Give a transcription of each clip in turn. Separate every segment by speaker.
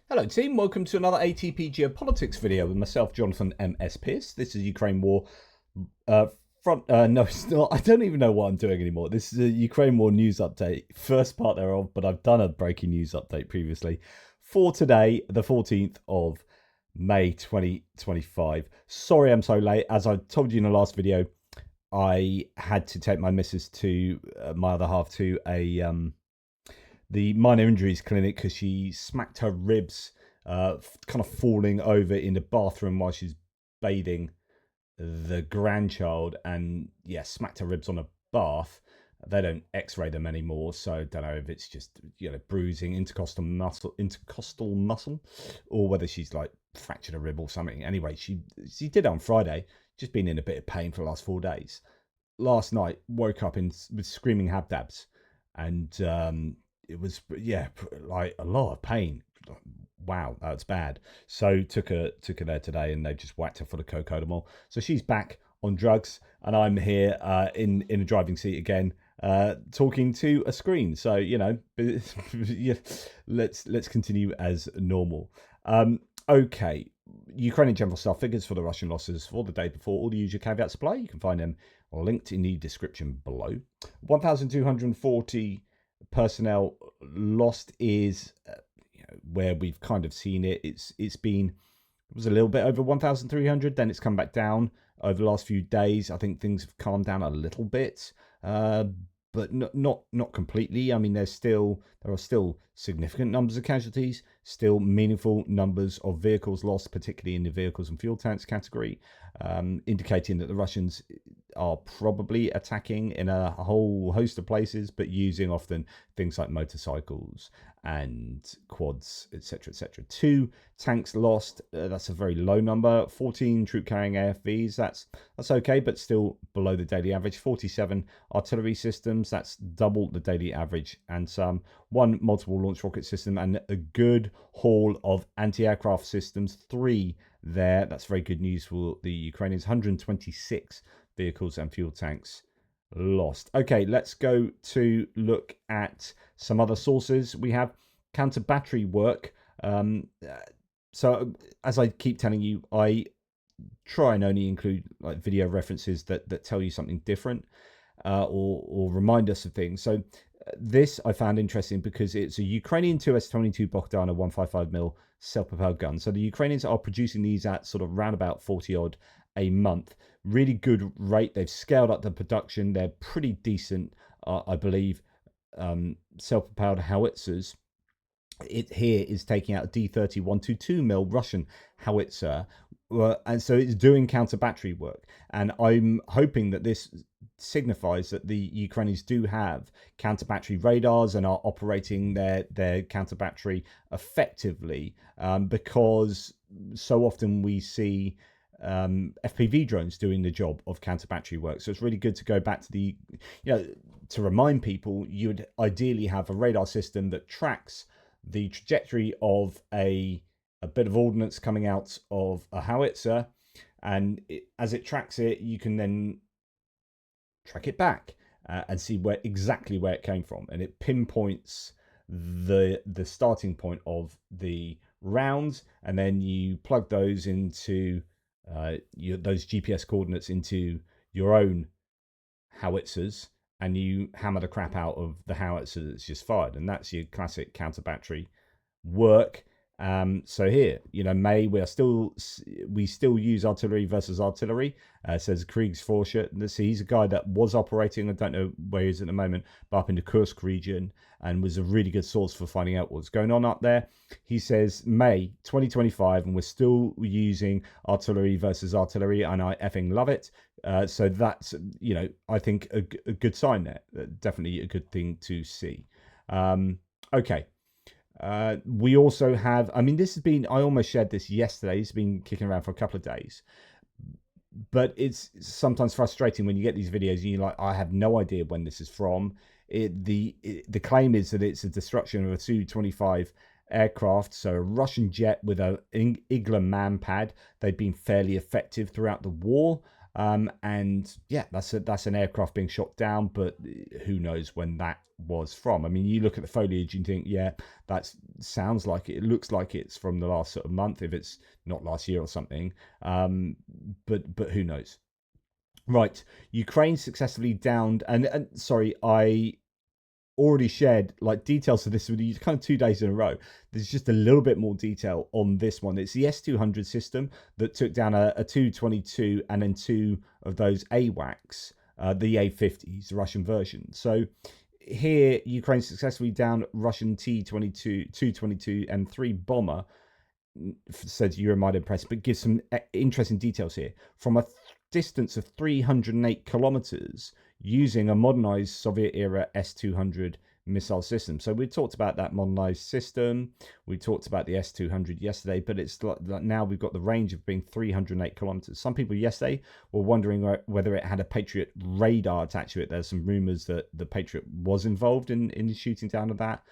Speaker 1: Hello team, welcome to another ATP Geopolitics video with myself, Jonathan M.S. Pearce. This is Ukraine War no it's not, I don't even know what I'm doing anymore. This is a Ukraine War news update, first part thereof, but I've done a breaking news update previously for today, the 14th of May 2025. Sorry I'm so late. As I told you in the last video, I had to take my missus to my other half to the minor injuries clinic because she smacked her ribs kind of falling over in the bathroom while she's bathing the grandchild, and yeah, smacked her ribs on a bath. They don't x-ray them anymore, so I don't know if it's just, you know, bruising intercostal muscle or whether she's like fractured a rib or something. Anyway, she did it on Friday, just been in a bit of pain for the last 4 days. Last night woke up with screaming habdabs, and it was, yeah, like a lot of pain. Wow, that's bad. So took her there today, and they just whacked her full of cocodamol. So she's back on drugs, and I'm here in a driving seat again, talking to a screen. So, you know, yeah, let's continue as normal. Okay, Ukrainian general staff figures for the Russian losses for the day before. All the usual caveats apply. You can find them linked in the description below. 1,240 personnel lost is where we've kind of seen it. It was a little bit over 1,300, then it's come back down over the last few days. I think things have calmed down a little bit, but not completely. I mean, there are still significant numbers of casualties, still meaningful numbers of vehicles lost, particularly in the vehicles and fuel tanks category, indicating that the Russians are probably attacking in a whole host of places, but using often things like motorcycles and quads, etc., etc. 2 tanks lost. That's a very low number. 14 troop-carrying AFVs. That's okay, but still below the daily average. 47 artillery systems. That's double the daily average and some. 1 multiple launch rocket system and a good haul of anti-aircraft systems. 3 there. That's very good news for the Ukrainians. 126 vehicles and fuel tanks lost. Okay, let's go to look at some other sources. We have counter battery work. So as I keep telling you, I try and only include like video references that tell you something different, or remind us of things. So this I found interesting because it's a Ukrainian 2S22 Bogdana 155mm self-propelled gun. So the Ukrainians are producing these at sort of round about 40 odd a month. Really good rate. They've scaled up the production. They're pretty decent, I believe. Self-propelled howitzers. It here is taking out a D30 122mm Russian howitzer, and so it's doing counter battery work. And I'm hoping that this signifies that the Ukrainians do have counter battery radars and are operating their counter battery effectively, because so often we see FPV drones doing the job of counter battery work. So it's really good to go back to the, to remind people, you would ideally have a radar system that tracks the trajectory of a bit of ordnance coming out of a howitzer, and as it tracks it, you can then track it back and see exactly where it came from, and it pinpoints the starting point of the rounds, and then you plug those into those GPS coordinates into your own howitzers, and you hammer the crap out of the howitzer that's just fired, and that's your classic counter battery work. So here, May, we still use artillery versus artillery, says Kriegsforscher. He's a guy that was operating, I don't know where he is at the moment, but up in the Kursk region, and was a really good source for finding out what's going on up there. He says May 2025, and we're still using artillery versus artillery, and I effing love it. So that's, I think a good sign there. Definitely a good thing to see. Okay. We also have, I mean, this has been, I almost shared this yesterday. It's been kicking around for a couple of days, but it's sometimes frustrating when you get these videos and you're like, I have no idea when this is from. The claim is that it's a destruction of a Su-25 aircraft, so a Russian jet with a Igla man pad. They've been fairly effective throughout the war. And yeah, that's an aircraft being shot down, but who knows when that was from. I mean, you look at the foliage and think, yeah, that sounds like it looks like it's from the last sort of month, if it's not last year or something. But who knows? Right, Ukraine successfully downed, and sorry, I already shared like details of this with you kind of 2 days in a row. There's just a little bit more detail on this one. It's the S-200 system that took down a Tu-22 and then two of those AWACS, the A-50s, the Russian version. So here, Ukraine successfully downed Russian T-22, Tu-22 and 3 bomber, says Euromaidan Press, but gives some interesting details here. From a distance of 308 kilometers, using a modernized Soviet-era S-200 missile system. So we talked about that modernized system. We talked about the S-200 yesterday, but it's like now we've got the range of being 308 kilometers. Some people yesterday were wondering whether it had a Patriot radar attached to it. There's some rumors that the Patriot was involved in the shooting down of that,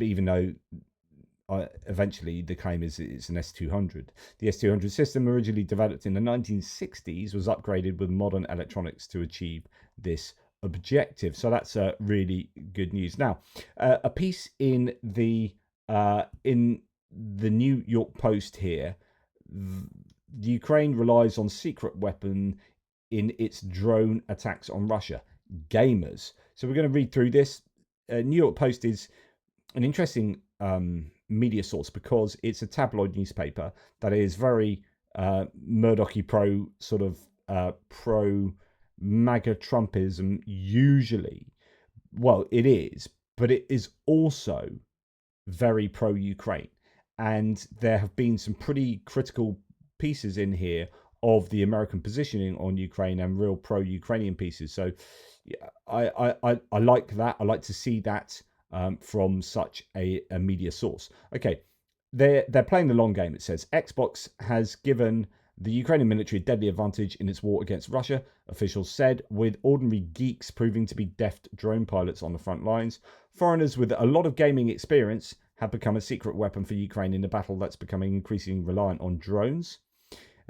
Speaker 1: even though eventually the claim is it's an S-200. The S-200 system, originally developed in the 1960s, was upgraded with modern electronics to achieve this objective. So that's really good news. Now, a piece in the New York Post here: Ukraine relies on secret weapon in its drone attacks on Russia. Gamers. So we're going to read through this. New York Post is an interesting media source because it's a tabloid newspaper that is very Murdoch-y pro sort of pro MAGA Trumpism usually. Well, it is, but it is also very pro Ukraine, and there have been some pretty critical pieces in here of the American positioning on Ukraine and real pro Ukrainian pieces. So yeah, I like that. I like to see that from such a media source. Okay, they're playing the long game. It says Xbox has given the Ukrainian military a deadly advantage in its war against Russia, officials said, with ordinary geeks proving to be deft drone pilots on the front lines. Foreigners with a lot of gaming experience have become a secret weapon for Ukraine in a battle that's becoming increasingly reliant on drones.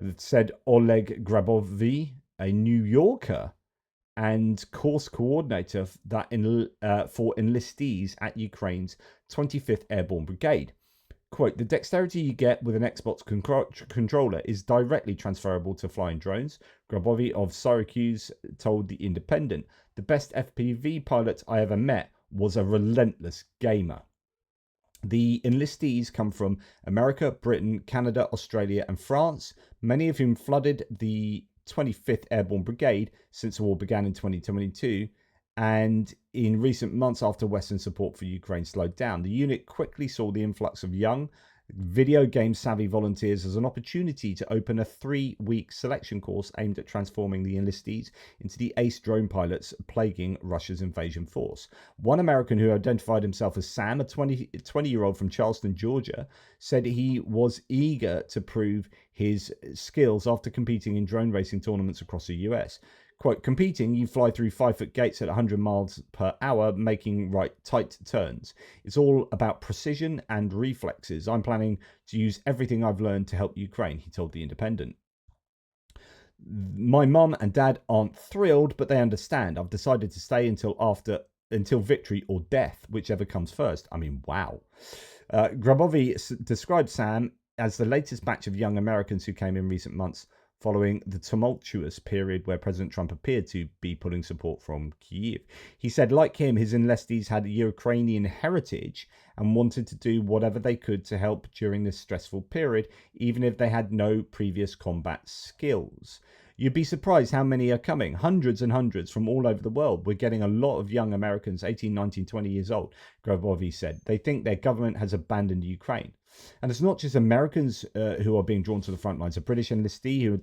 Speaker 1: It said Oleg Grabovy, a New Yorker and course coordinator for enlistees at Ukraine's 25th Airborne Brigade. Quote, the dexterity you get with an Xbox controller is directly transferable to flying drones, Grabovy of Syracuse told The Independent. The best FPV pilot I ever met was a relentless gamer. The enlistees come from America, Britain, Canada, Australia, and France, many of whom flooded the 25th Airborne Brigade since the war began in 2022, and in recent months after Western support for Ukraine slowed down. The unit quickly saw the influx of young, video game savvy volunteers as an opportunity to open a 3-week selection course aimed at transforming the enlistees into the ace drone pilots plaguing Russia's invasion force. One American who identified himself as Sam, a 20-year-old from Charleston, Georgia, said he was eager to prove his skills after competing in drone racing tournaments across the US. Quote, competing, you fly through 5-foot gates at 100 miles per hour, making tight turns. It's all about precision and reflexes. I'm planning to use everything I've learned to help Ukraine, he told The Independent. My mum and dad aren't thrilled, but they understand. I've decided to stay until victory or death, whichever comes first. I mean, wow. Grabovy described Sam as the latest batch of young Americans who came in recent months following the tumultuous period where President Trump appeared to be pulling support from Kyiv. He said, like him, his enlistees had a Ukrainian heritage and wanted to do whatever they could to help during this stressful period, even if they had no previous combat skills. You'd be surprised how many are coming. Hundreds and hundreds from all over the world. We're getting a lot of young Americans, 18, 19, 20 years old, Grabovy said. They think their government has abandoned Ukraine. And it's not just Americans who are being drawn to the front lines. A British enlistee who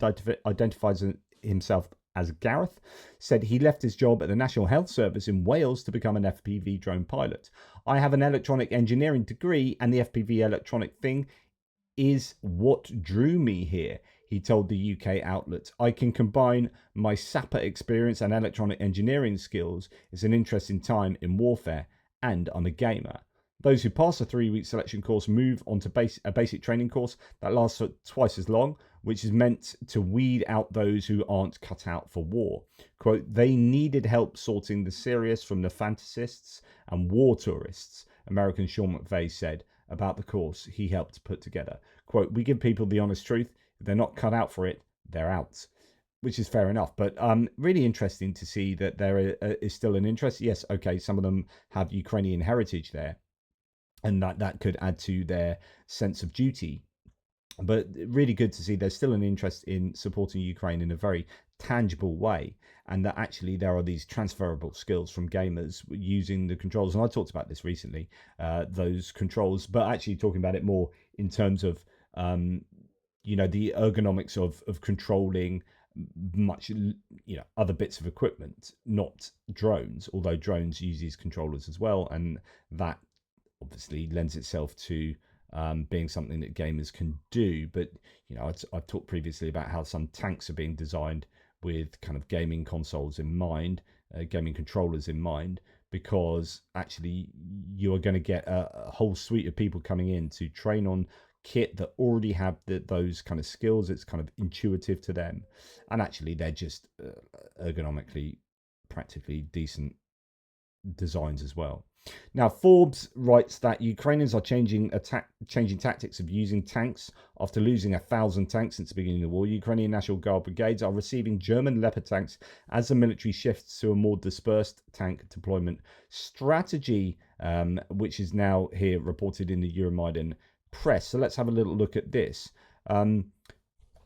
Speaker 1: identifies himself as Gareth said he left his job at the National Health Service in Wales to become an FPV drone pilot. I have an electronic engineering degree, and the FPV electronic thing is what drew me here, he told the UK outlet. I can combine my sapper experience and electronic engineering skills. It's an interesting time in warfare, and I'm a gamer. Those who pass a 3-week selection course move on to a basic training course that lasts for twice as long, which is meant to weed out those who aren't cut out for war. Quote, they needed help sorting the serious from the fantasists and war tourists, American Sean McVeigh said about the course he helped put together. Quote, we give people the honest truth. If they're not cut out for it, they're out. Which is fair enough, but really interesting to see that there is still an interest. Yes, okay, some of them have Ukrainian heritage there, and that could add to their sense of duty. But really good to see there's still an interest in supporting Ukraine in a very tangible way, and that actually there are these transferable skills from gamers using the controls. And I talked about this recently, those controls, but actually talking about it more in terms of the ergonomics of controlling much other bits of equipment, not drones, although drones use these controllers as well, and that obviously lends itself to being something that gamers can do. But I've talked previously about how some tanks are being designed with kind of gaming consoles in mind, gaming controllers in mind, because actually you are going to get a whole suite of people coming in to train on kit that already have those kind of skills. It's kind of intuitive to them, and actually they're just ergonomically practically decent designs as well. Now, Forbes writes that Ukrainians are changing tactics of using tanks after losing 1,000 tanks since the beginning of the war. Ukrainian National Guard brigades are receiving German Leopard tanks as the military shifts to a more dispersed tank deployment strategy, which is now here reported in the Euromaidan press. So let's have a little look at this.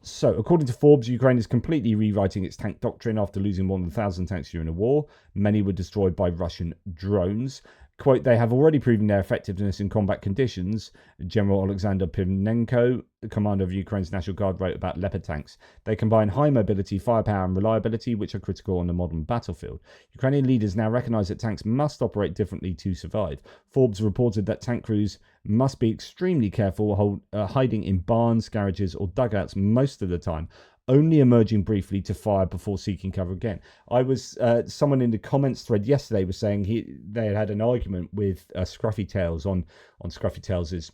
Speaker 1: So, according to Forbes, Ukraine is completely rewriting its tank doctrine after losing more than 1,000 tanks during the war. Many were destroyed by Russian drones. Quote, they have already proven their effectiveness in combat conditions, General Alexander Pivnenko, the commander of Ukraine's National Guard, wrote about Leopard tanks. They combine high mobility, firepower and reliability, which are critical on the modern battlefield. Ukrainian leaders now recognise that tanks must operate differently to survive. Forbes reported that tank crews must be extremely careful, hiding in barns, garages or dugouts most of the time, only emerging briefly to fire before seeking cover again. I was someone in the comments thread yesterday was saying they had an argument with Scruffy Tales on Scruffy Tales'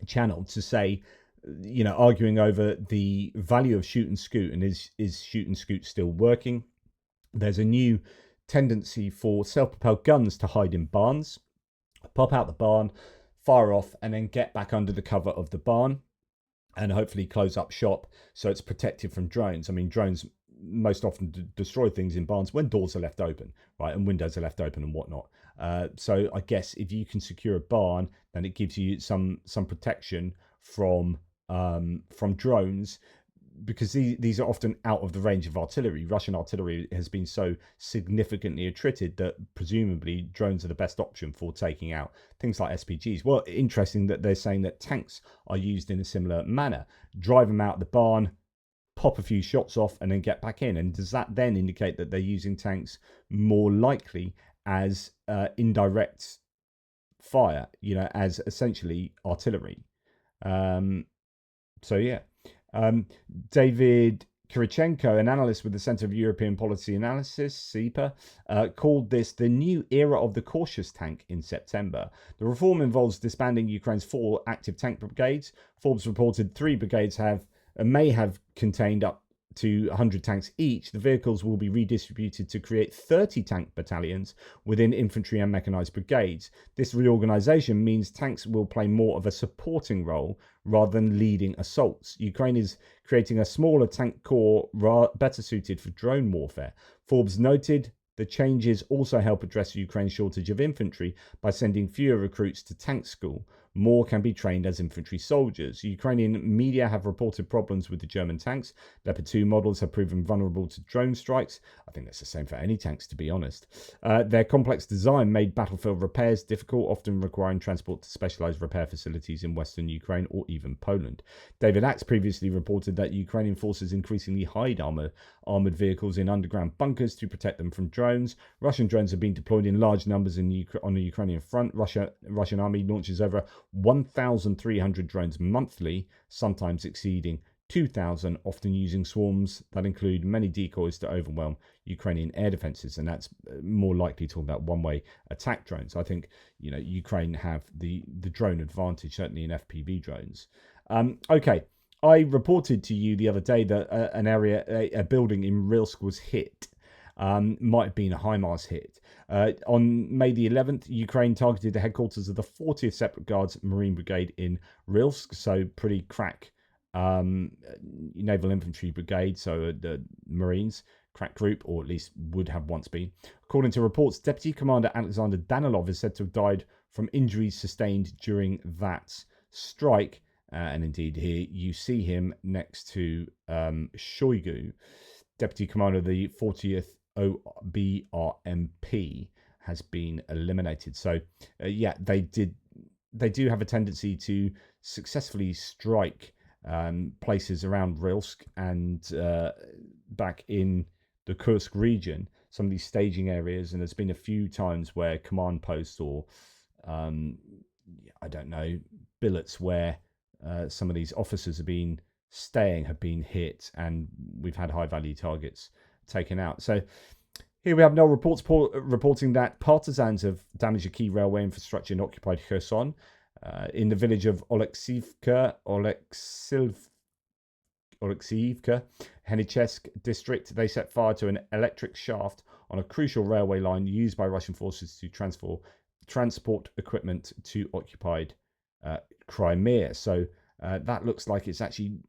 Speaker 1: channel to say, arguing over the value of shoot and scoot, and is shoot and scoot still working? There's a new tendency for self-propelled guns to hide in barns, pop out the barn, fire off, and then get back under the cover of the barn and hopefully close up shop so it's protected from drones. I mean, drones most often destroy things in barns when doors are left open, right, and windows are left open and whatnot. So I guess if you can secure a barn, then it gives you some protection from drones, because these are often out of the range of artillery. Russian artillery has been so significantly attrited that presumably drones are the best option for taking out things like SPGs. Well, interesting that they're saying that tanks are used in a similar manner. Drive them out the barn, pop a few shots off, and then get back in. And does that then indicate that they're using tanks more likely as indirect fire, as essentially artillery? So yeah. David Kirichenko, an analyst with the Centre of European Policy Analysis, CEPA, called this the new era of the cautious tank in September. The reform involves disbanding Ukraine's 4 active tank brigades. Forbes reported 3 brigades may have contained up to 100 tanks each. The vehicles will be redistributed to create 30 tank battalions within infantry and mechanized brigades. This reorganization means tanks will play more of a supporting role rather than leading assaults. Ukraine is creating a smaller tank corps better suited for drone warfare. Forbes noted the changes also help address Ukraine's shortage of infantry by sending fewer recruits to tank school. More can be trained as infantry soldiers. Ukrainian media have reported problems with the German tanks. Leopard 2 models have proven vulnerable to drone strikes. I think that's the same for any tanks, to be honest. Their complex design made battlefield repairs difficult, often requiring transport to specialized repair facilities in western Ukraine or even Poland. David Axe previously reported that Ukrainian forces increasingly hide armored vehicles in underground bunkers to protect them from drones. Russian drones have been deployed in large numbers on the Ukrainian front. Russian army launches over 1,300 drones monthly, sometimes exceeding 2,000, often using swarms that include many decoys to overwhelm Ukrainian air defenses. And that's more likely talking about one-way attack drones. I think, Ukraine have the drone advantage, certainly in FPV drones. Okay, I reported to you the other day that a building in Rilsk was hit. Might have been a HIMARS hit. On May the 11th, Ukraine targeted the headquarters of the 40th Separate Guards Marine Brigade in Rilsk, so pretty crack naval infantry brigade, so the Marines, crack group, or at least would have once been. According to reports, Deputy Commander Alexander Danilov is said to have died from injuries sustained during that strike. And indeed, here you see him next to Shoigu, Deputy Commander of the 40th OBRMP, has been eliminated. So, they do have a tendency to successfully strike places around Rilsk and back in the Kursk region, some of these staging areas. And there's been a few times where command posts or, billets where some of these officers have been staying have been hit, and we've had high value targets taken out. So here we have no reports reporting that partisans have damaged a key railway infrastructure in occupied Kherson. In the village of Oleksivka, Henichesk district, they set fire to an electric shaft on a crucial railway line used by Russian forces to transport equipment to occupied Crimea. So that looks like it's actually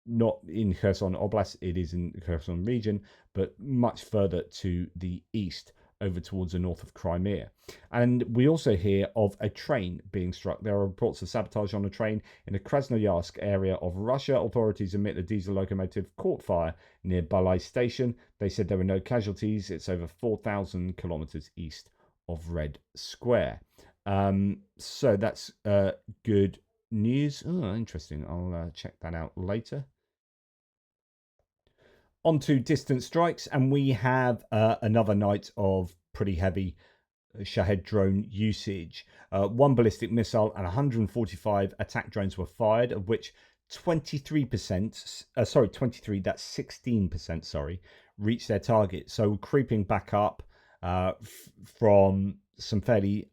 Speaker 1: not in Kherson Oblast, it is in the Kherson region, but much further to the east, over towards the north of Crimea. And we also hear of a train being struck. There are reports of sabotage on a train in the Krasnoyarsk area of Russia. Authorities admit the diesel locomotive caught fire near Balai station. They said there were no casualties. It's over 4,000 kilometers east of Red Square. So that's good news. Oh, interesting. I'll check that out later. On to distant strikes, and we have another night of pretty heavy Shahed drone usage. One ballistic missile and 145 attack drones were fired, of which 16%, reached their target. So creeping back up from some fairly,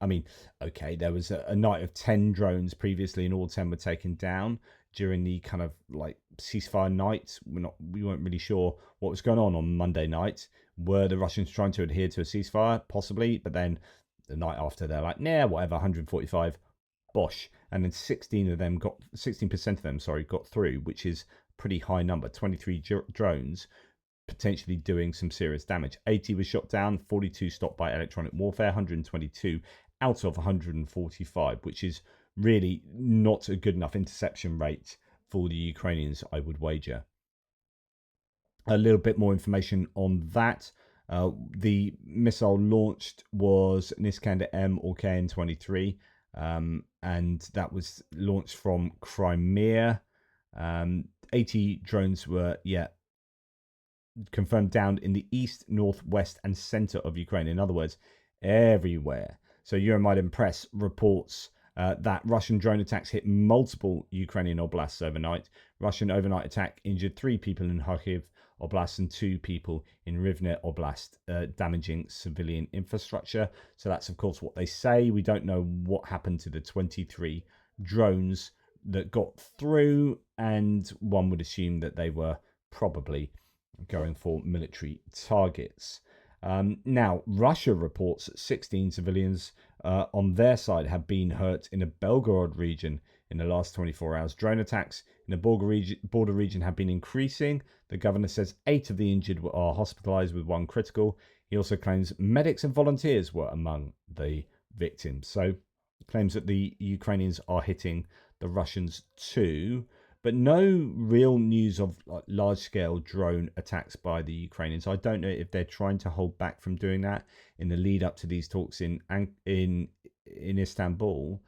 Speaker 1: there was a night of 10 drones previously, and all 10 were taken down during the kind of like ceasefire night. We weren't really sure what was going on Monday night. Were the Russians trying to adhere to a ceasefire? Possibly, but then the night after they're like, nah, whatever, 145, bosh. And then 16% of them got through, which is a pretty high number. 23 drones potentially doing some serious damage. 80 was shot down, 42 stopped by electronic warfare, 122 out of 145, which is really not a good enough interception rate for the Ukrainians, I would wager. A little bit more information on that. The missile launched was an Iskander-M or KN-23, and that was launched from Crimea. 80 drones were, confirmed down in the east, northwest, and center of Ukraine. In other words, everywhere. So Euromaidan Press reports that Russian drone attacks hit multiple Ukrainian oblasts overnight. Russian overnight attack injured 3 people in Kharkiv Oblast and 2 people in Rivne Oblast, damaging civilian infrastructure. So that's, of course, what they say. We don't know what happened to the 23 drones that got through, and one would assume that they were probably going for military targets. Now, Russia reports that 16 civilians on their side have been hurt in the Belgorod region in the last 24 hours. Drone attacks in the border region have been increasing. The governor says 8 of the injured are hospitalized, with 1 critical. He also claims medics and volunteers were among the victims. So claims that the Ukrainians are hitting the Russians too. But no real news of large-scale drone attacks by the Ukrainians. I don't know if they're trying to hold back from doing that in the lead up to these talks in Istanbul,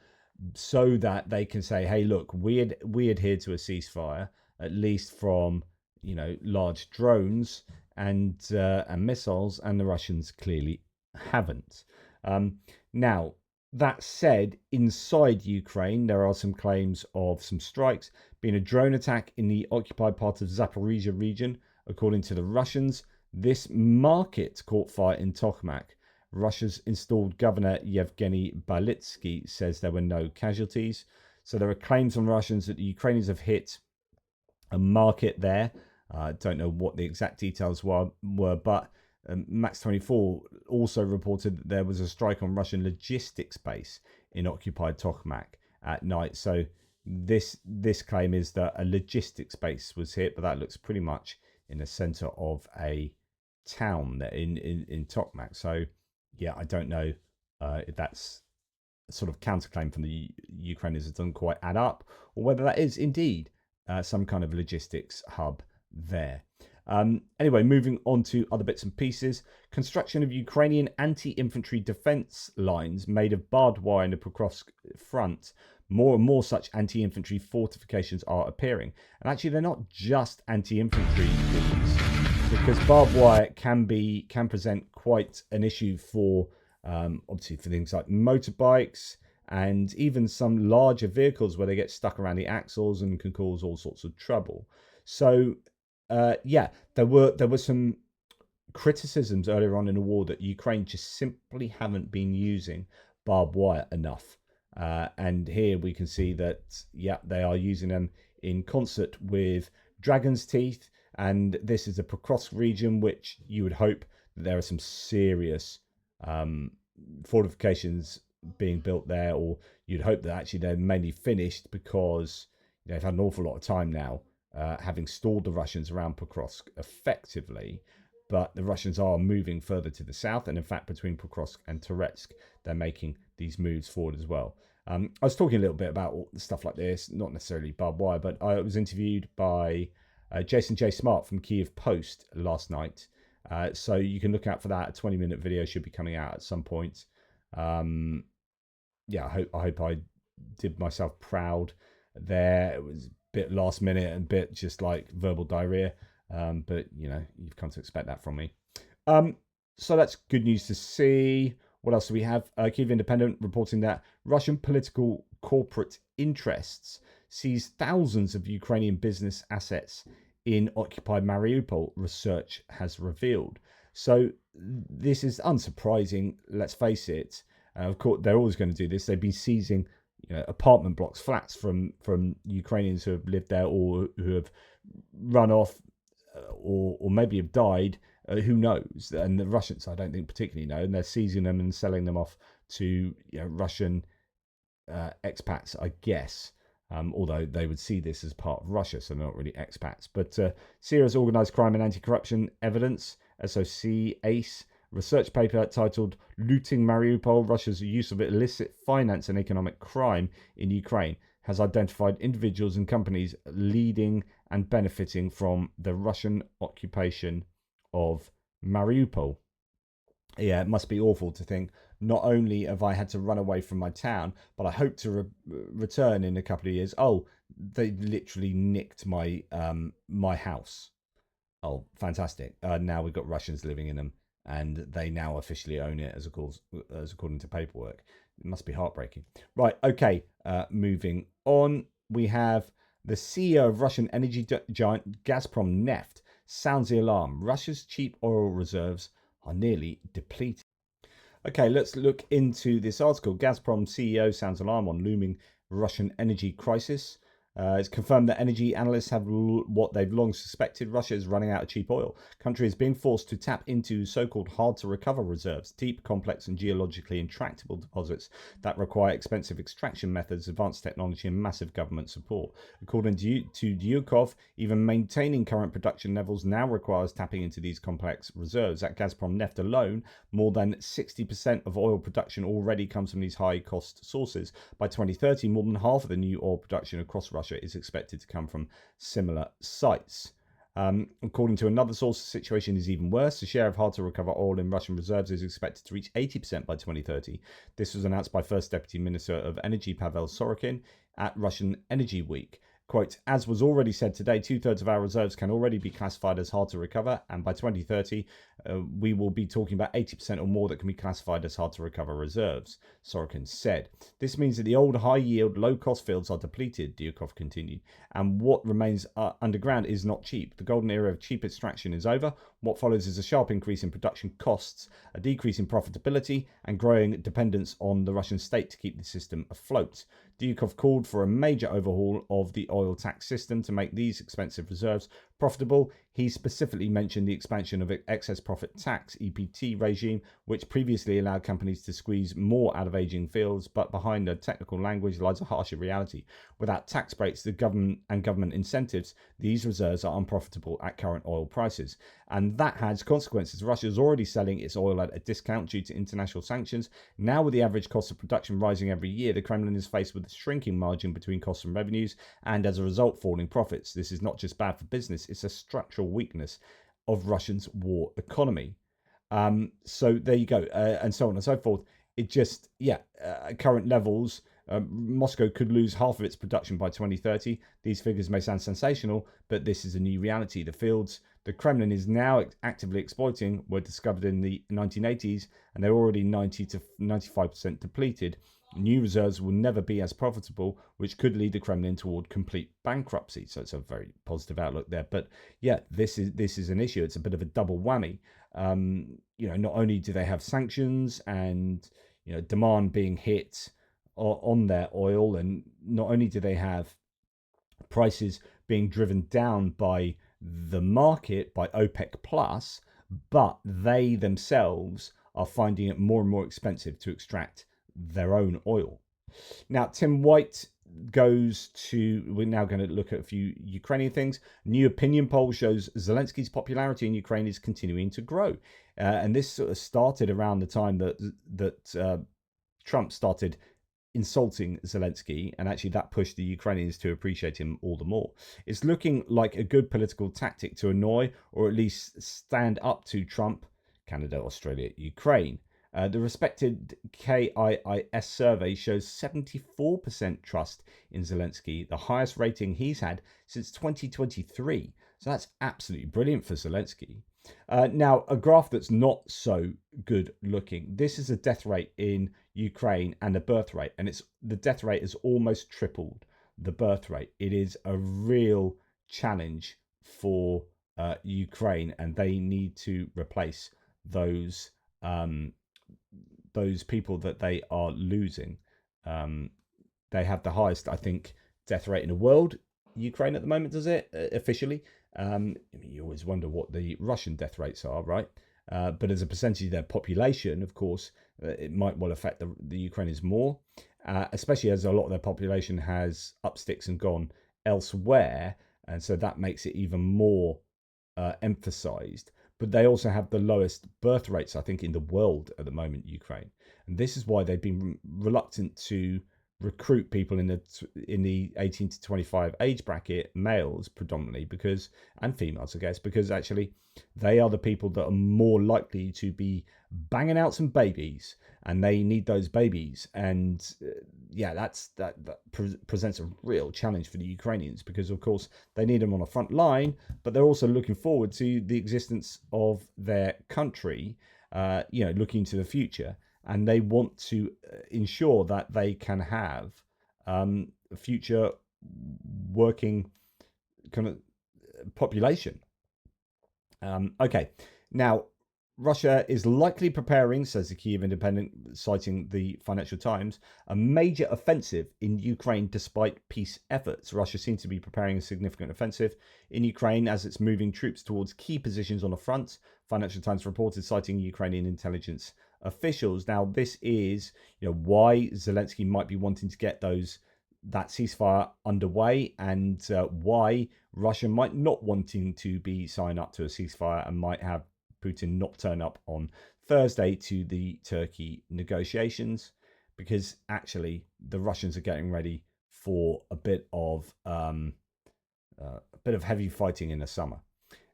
Speaker 1: so that they can say, "Hey, look, we adhere to a ceasefire, at least from large drones and missiles," and the Russians clearly haven't. Now, That said, inside Ukraine, there are some claims of some strikes, being a drone attack in the occupied part of Zaporizhia region. According to the Russians, this market caught fire in Tokmak. Russia's installed governor Yevgeny Balitsky says there were no casualties. So there are claims from Russians that the Ukrainians have hit a market there. Don't know what the exact details were, but Max 24 also reported that there was a strike on Russian logistics base in occupied Tokmak at night. So this claim is that a logistics base was hit, but that looks pretty much in the center of a town in Tokmak. So yeah, I don't know if that's a sort of counterclaim from the Ukrainians that doesn't quite add up, or whether that is indeed some kind of logistics hub there. Anyway, moving on to other bits and pieces. Construction of Ukrainian anti-infantry defense lines made of barbed wire in the Pokrovsk front. More and more such anti-infantry fortifications are appearing. And actually, they're not just anti-infantry things, because barbed wire can present quite an issue for obviously for things like motorbikes and even some larger vehicles where they get stuck around the axles and can cause all sorts of trouble. So yeah, there were some criticisms earlier on in the war that Ukraine just simply haven't been using barbed wire enough. And here we can see that, yeah, they are using them in concert with Dragon's Teeth. And this is the Pokrovsk region, which you would hope that there are some serious fortifications being built there, or you'd hope that actually they're mainly finished, because they've had an awful lot of time now having stalled the Russians around Pokrovsk effectively. But the Russians are moving further to the south, and in fact between Pokrovsk and Toretsk they're making these moves forward as well. I was talking a little bit about stuff like this, not necessarily barbed wire, but I was interviewed by Jason J. Smart from Kiev Post last night. So you can look out for that. A 20-minute video should be coming out at some point. Yeah, I hope I did myself proud there. It was a bit last minute and a bit just like verbal diarrhea. But you know, you've come to expect that from me. So that's good news to see. What else do we have? Kyiv Independent reporting that Russian political corporate interests seized thousands of Ukrainian business assets in occupied Mariupol, research has revealed. So this is unsurprising, let's face it. Of course, they're always going to do this. They've been seizing apartment blocks, flats from Ukrainians who have lived there or who have run off or maybe have died. Who knows? And the Russians, I don't think, particularly know. And they're seizing them and selling them off to Russian expats, I guess. Although they would see this as part of Russia, so they're not really expats. But Serious Organised Crime and Anti-Corruption Evidence, SOC ACE, research paper titled Looting Mariupol, Russia's Use of Illicit Finance and Economic Crime in Ukraine, has identified individuals and companies leading and benefiting from the Russian occupation of Mariupol. Yeah, it must be awful to think, not only have I had to run away from my town, but I hope to return in a couple of years. Oh, they literally nicked my my house. Oh, fantastic. Now we've got Russians living in them, and they now officially own it as according to paperwork. It must be heartbreaking. Right, okay, moving on. We have the CEO of Russian energy giant Gazprom Neft sounds the alarm. Russia's cheap oil reserves are nearly depleted. Okay, let's look into this article. Gazprom CEO sounds alarm on looming Russian energy crisis. It's confirmed that energy analysts have what they've long suspected. Russia is running out of cheap oil. Country is being forced to tap into so-called hard-to-recover reserves, deep, complex and geologically intractable deposits that require expensive extraction methods, advanced technology and massive government support. According to Dyukov, even maintaining current production levels now requires tapping into these complex reserves. At Gazprom Neft alone, more than 60% of oil production already comes from these high-cost sources. By 2030, more than half of the new oil production across Russia is expected to come from similar sites. According to another source, the situation is even worse. The share of hard-to-recover oil in Russian reserves is expected to reach 80% by 2030. This was announced by First Deputy Minister of Energy Pavel Sorokin at Russian Energy Week. Quote, as was already said today, 2/3 of our reserves can already be classified as hard to recover, and by 2030, we will be talking about 80% or more that can be classified as hard to recover reserves, Sorokin said. This means that the old high-yield, low-cost fields are depleted, Dyukov continued, and what remains underground is not cheap. The golden era of cheap extraction is over. What follows is a sharp increase in production costs, a decrease in profitability, and growing dependence on the Russian state to keep the system afloat. Dyukov called for a major overhaul of the oil tax system to make these expensive reserves profitable. He specifically mentioned the expansion of excess profit tax (EPT) regime, which previously allowed companies to squeeze more out of aging fields, but behind the technical language lies a harsher reality. Without tax breaks, the government incentives, these reserves are unprofitable at current oil prices. And that has consequences. Russia is already selling its oil at a discount due to international sanctions. Now, with the average cost of production rising every year, the Kremlin is faced with a shrinking margin between costs and revenues, and as a result, falling profits. This is not just bad for business, it's a structural weakness of Russia's war economy. So there you go, and so on and so forth. It just, at current levels, Moscow could lose half of its production by 2030. These figures may sound sensational, but this is a new reality. The fields the Kremlin is now actively exploiting were discovered in the 1980s, and they're already 90 to 95% depleted. New reserves will never be as profitable, which could lead the Kremlin toward complete bankruptcy. So it's a very positive outlook there. But yeah, this is an issue. It's a bit of a double whammy. Not only do they have sanctions and demand being hit on their oil, and not only do they have prices being driven down by the market, by OPEC plus, but they themselves are finding it more and more expensive to extract their own oil. Now, Tim White goes to, we're now going to look at a few Ukrainian things. New opinion poll shows Zelensky's popularity in Ukraine is continuing to grow. And this sort of started around the time that Trump started insulting Zelensky, and actually that pushed the Ukrainians to appreciate him all the more. It's looking like a good political tactic to annoy, or at least stand up to Trump, Canada, Australia, Ukraine. The respected KIIS survey shows 74% trust in Zelensky, the highest rating he's had since 2023. So that's absolutely brilliant for Zelensky. Now, a graph that's not so good looking. This is a death rate in Ukraine and the birth rate, and the death rate has almost tripled the birth rate. It is a real challenge for Ukraine, and they need to replace those people that they are losing. They have the highest, I think, death rate in the world. Ukraine at the moment does it officially. You always wonder what the Russian death rates are, right? But as a percentage of their population, of course, it might well affect the Ukrainians more, especially as a lot of their population has up sticks and gone elsewhere. And so that makes it even more emphasized. But they also have the lowest birth rates, I think, in the world at the moment, Ukraine. And this is why they've been reluctant to recruit people in the 18 to 25 age bracket, males predominantly, and females, I guess, because actually they are the people that are more likely to be banging out some babies, and they need those babies. And that presents a real challenge for the Ukrainians, because of course they need them on a front line, but they're also looking forward to the existence of their country, looking to the future. And they want to ensure that they can have a future working kind of population. Okay, now Russia is likely preparing, says the Kyiv Independent, citing the Financial Times, a major offensive in Ukraine despite peace efforts. Russia seems to be preparing a significant offensive in Ukraine as it's moving troops towards key positions on the front. Financial Times reported, citing Ukrainian intelligence officials. Now, this is why Zelensky might be wanting to get that ceasefire underway, and why Russia might not wanting to be signed up to a ceasefire, and might have Putin not turn up on Thursday to the Turkey negotiations, because actually the Russians are getting ready for a bit of heavy fighting in the summer.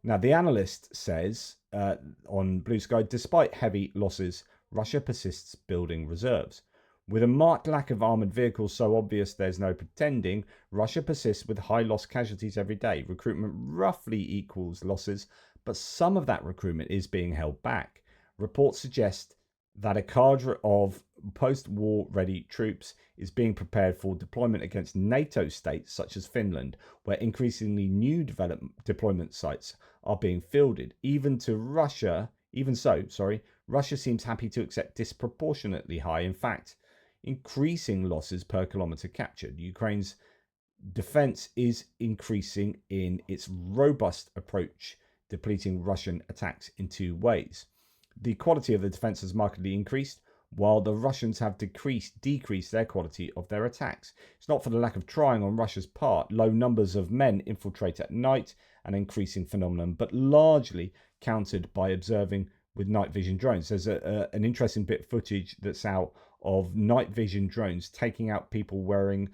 Speaker 1: Now, the analyst says on Blue Sky, despite heavy losses, Russia persists building reserves. With a marked lack of armoured vehicles so obvious there's no pretending, Russia persists with high loss casualties every day. Recruitment roughly equals losses, but some of that recruitment is being held back. Reports suggest that a cadre of post-war ready troops is being prepared for deployment against NATO states such as Finland, where increasingly new deployment sites are being fielded. Even so, Russia seems happy to accept disproportionately high, in fact, increasing losses per kilometer captured. Ukraine's defense is increasing in its robust approach, depleting Russian attacks in two ways. The quality of the defense has markedly increased, while the Russians have decreased their quality of their attacks. It's not for the lack of trying on Russia's part. Low numbers of men infiltrate at night, an increasing phenomenon, but largely countered by observing with night vision drones. There's an interesting bit of footage that's out of night vision drones taking out people wearing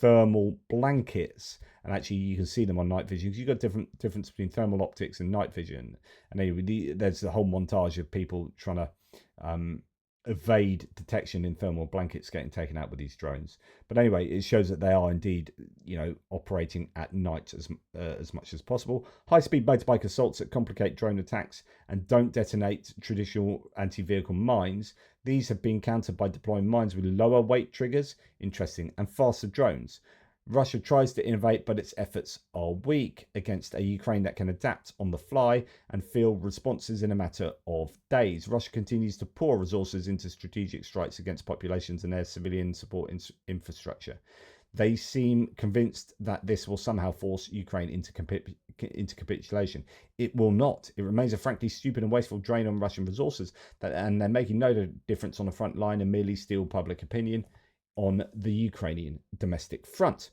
Speaker 1: thermal blankets, and actually you can see them on night vision because you've got difference between thermal optics and night vision. And anyway, there's a whole montage of people trying to evade detection in thermal blankets getting taken out with these drones. But anyway, it shows that they are indeed, operating at night as much as possible. High-speed motorbike assaults that complicate drone attacks and don't detonate traditional anti-vehicle mines. These have been countered by deploying mines with lower weight triggers, interesting, and faster drones. Russia tries to innovate, but its efforts are weak against a Ukraine that can adapt on the fly and field responses in a matter of days. Russia continues to pour resources into strategic strikes against populations and their civilian support infrastructure. They seem convinced that this will somehow force Ukraine into capitulation. It will not. It remains a frankly stupid and wasteful drain on Russian resources, and they're making no difference on the front line and merely steal public opinion on the Ukrainian domestic front.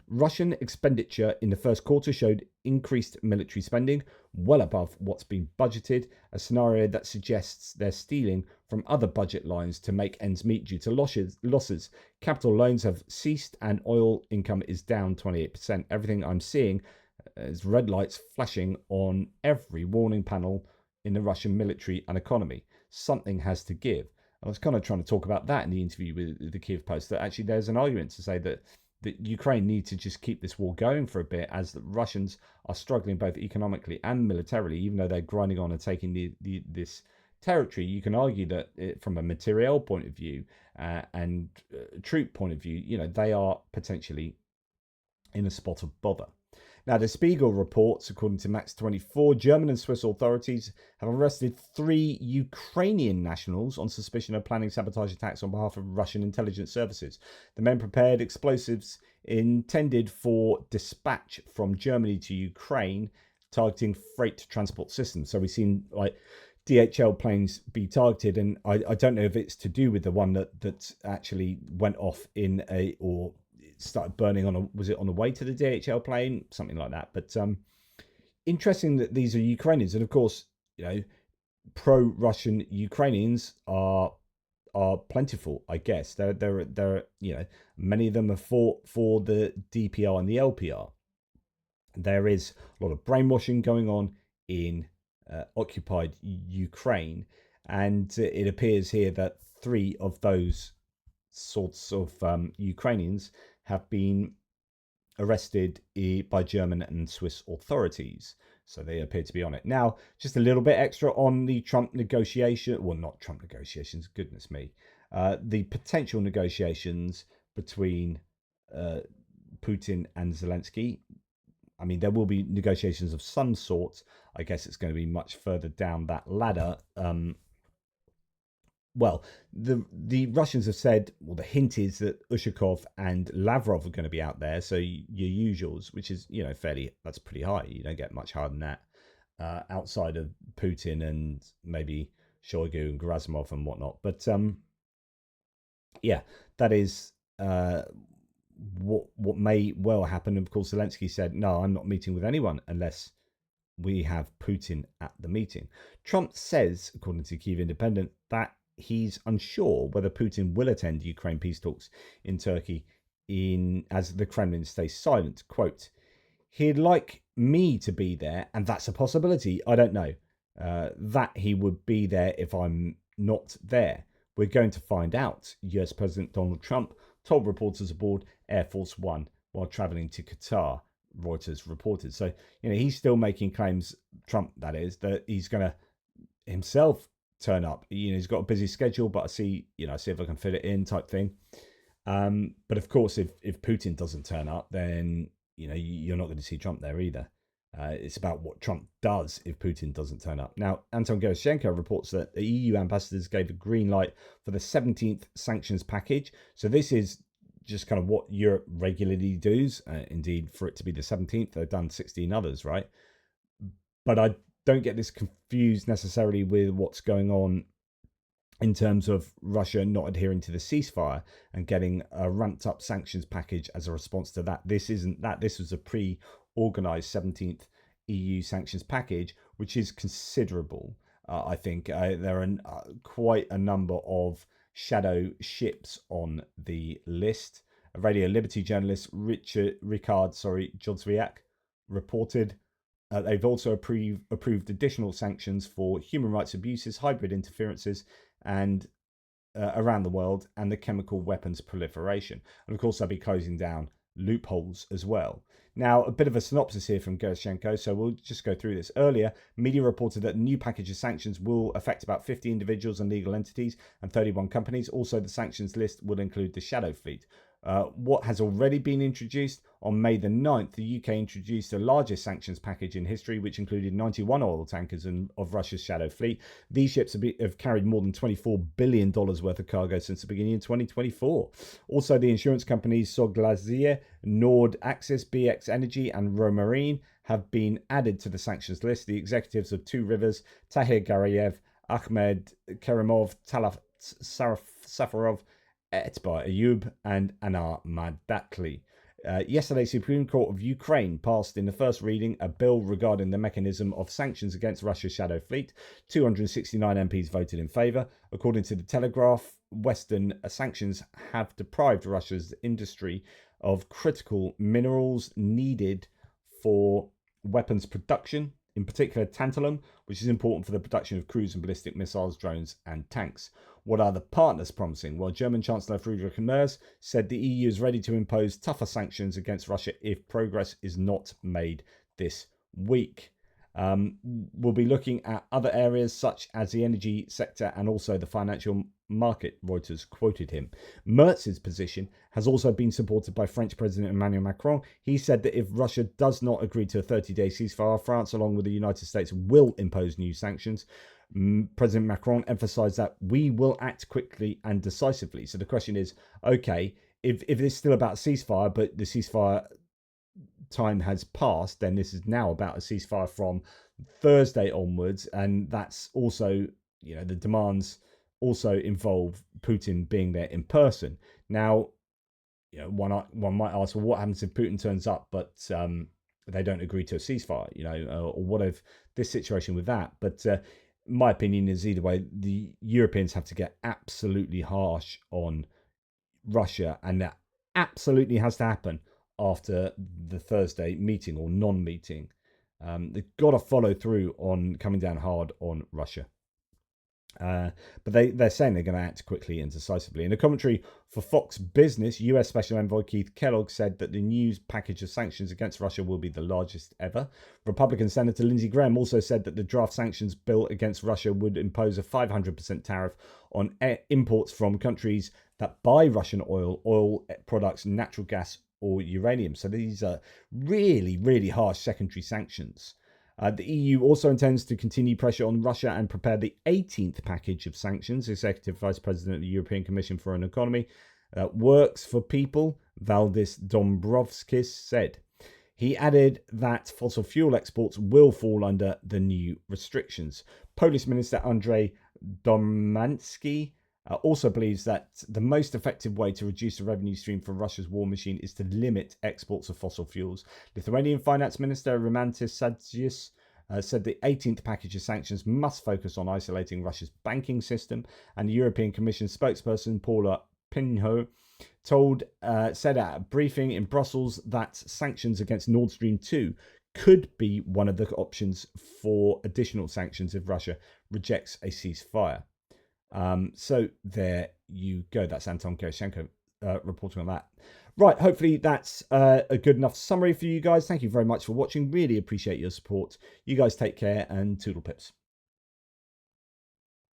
Speaker 1: Russian expenditure in the first quarter showed increased military spending, well above what's been budgeted, a scenario that suggests they're stealing from other budget lines to make ends meet due to losses. Capital loans have ceased and oil income is down 28%. Everything I'm seeing is red lights flashing on every warning panel in the Russian military and economy. Something has to give. I was kind of trying to talk about that in the interview with the Kiev Post, that actually there's an argument to say that Ukraine needs to just keep this war going for a bit, as the Russians are struggling both economically and militarily, even though they're grinding on and taking this territory. You can argue that from a materiel point of view and troop point of view, they are potentially in a spot of bother. Now, the Spiegel reports, according to Max 24, German and Swiss authorities have arrested 3 Ukrainian nationals on suspicion of planning sabotage attacks on behalf of Russian intelligence services. The men prepared explosives intended for dispatch from Germany to Ukraine, targeting freight transport systems. So we've seen DHL planes be targeted, and I don't know if it's to do with the one that actually went off or started burning was it on the way to the DHL plane, something like that. But interesting that these are Ukrainians, and of course, pro-Russian Ukrainians are plentiful. I guess they're many of them are for the DPR and the LPR. There is a lot of brainwashing going on in occupied Ukraine, and it appears here that 3 of those sorts of Ukrainians have been arrested by German and Swiss authorities. So they appear to be on it. Now, just a little bit extra on the Trump negotiation. Well, not Trump negotiations, goodness me. The potential negotiations between Putin and Zelensky. I mean, there will be negotiations of some sort. I guess it's going to be much further down that ladder. Well, the Russians have said, well, the hint is that Ushakov and Lavrov are going to be out there. So your usuals, which is, that's pretty high. You don't get much higher than that outside of Putin and maybe Shoigu and Gerasimov and whatnot. But that is what may well happen. Of course, Zelensky said, no, I'm not meeting with anyone unless we have Putin at the meeting. Trump says, according to Kyiv Independent, that he's unsure whether Putin will attend Ukraine peace talks in Turkey as the Kremlin stays silent. Quote, he'd like me to be there, and that's a possibility. I don't know that he would be there if I'm not there. We're going to find out, US President Donald Trump told reporters aboard Air Force One while traveling to Qatar, Reuters reported. So, he's still making claims, Trump that is, that he's going to himself turn up. He's got a busy schedule, but I see if I can fit it in type thing. But of course, if Putin doesn't turn up, then you're not going to see Trump there either. It's about what Trump does if Putin doesn't turn up. Now, Anton Gerashenko reports that the EU ambassadors gave a green light for the 17th sanctions package. So this is just kind of what Europe regularly does. Indeed, for it to be the 17th, they've done 16 others, right? But I don't get this confused necessarily with what's going on in terms of Russia not adhering to the ceasefire and getting a ramped up sanctions package as a response to that. This isn't that. This was a pre-organized 17th EU sanctions package, which is considerable. I think there are quite a number of shadow ships on the list. A Radio Liberty journalist, Ricard Jodzwiak, reported they've also approved additional sanctions for human rights abuses, hybrid interferences, and around the world, and the chemical weapons proliferation. And of course, they'll be closing down loopholes as well. Now, a bit of a synopsis here from Gerashenko, so we'll just go through this. Earlier, media reported that the new package of sanctions will affect about 50 individuals and legal entities and 31 companies. Also, the sanctions list will include the Shadow Fleet. What has already been introduced? On May the 9th, the UK introduced the largest sanctions package in history, which included 91 oil tankers of Russia's Shadow Fleet. These ships have carried more than $24 billion worth of cargo since the beginning of 2024. Also, the insurance companies Soglazier, Nord Axis, BX Energy, and Romarine have been added to the sanctions list. The executives of Two Rivers, Tahir Garayev, Ahmed Kerimov, Talaf Safarov, Etbar Ayub, and Anar Madatli. Yesterday, Supreme Court of Ukraine passed in the first reading a bill regarding the mechanism of sanctions against Russia's Shadow Fleet. 269 MPs voted in favour. According to the Telegraph, Western sanctions have deprived Russia's industry of critical minerals needed for weapons production, in particular tantalum, which is important for the production of cruise and ballistic missiles, drones, and tanks. What are the partners promising? Well, German Chancellor Friedrich Merz said the EU is ready to impose tougher sanctions against Russia if progress is not made this week. We'll be looking at other areas such as the energy sector and also the financial market, Reuters quoted him. Merz's position has also been supported by French President Emmanuel Macron. He said that if Russia does not agree to a 30-day ceasefire, France, along with the United States, will impose new sanctions. President Macron emphasized that we will act quickly and decisively. So the question is, okay, if it's still about ceasefire, but the ceasefire time has passed, then this is now about a ceasefire from Thursday onwards, and that's also, the demands also involve Putin being there in person. Now, one might ask, well, what happens if Putin turns up, but they don't agree to a ceasefire, or what if this situation with that? But my opinion is either way, the Europeans have to get absolutely harsh on Russia, and that absolutely has to happen after the Thursday meeting or non-meeting. They've got to follow through on coming down hard on Russia. But they're saying they're going to act quickly and decisively. In a commentary for Fox Business, US Special Envoy Keith Kellogg said that the new package of sanctions against Russia will be the largest ever. Republican Senator Lindsey Graham also said that the draft sanctions bill against Russia would impose a 500% tariff on imports from countries that buy Russian oil products, natural gas, or uranium. So these are really, really harsh secondary sanctions. The EU also intends to continue pressure on Russia and prepare the 18th package of sanctions. Executive Vice President of the European Commission for an Economy that works for people, Valdis Dombrovskis, said. He added that fossil fuel exports will fall under the new restrictions. Polish Minister Andrzej Domanski also believes that the most effective way to reduce the revenue stream for Russia's war machine is to limit exports of fossil fuels. Lithuanian Finance Minister Rimantis Sadzius said the 18th package of sanctions must focus on isolating Russia's banking system, and the European Commission spokesperson Paula Pinho said at a briefing in Brussels that sanctions against Nord Stream 2 could be one of the options for additional sanctions if Russia rejects a ceasefire. So there you go. That's Anton Gerashenko reporting on that. Right, hopefully that's a good enough summary for you guys. Thank you very much for watching. Really appreciate your support. You guys take care and toodle pips.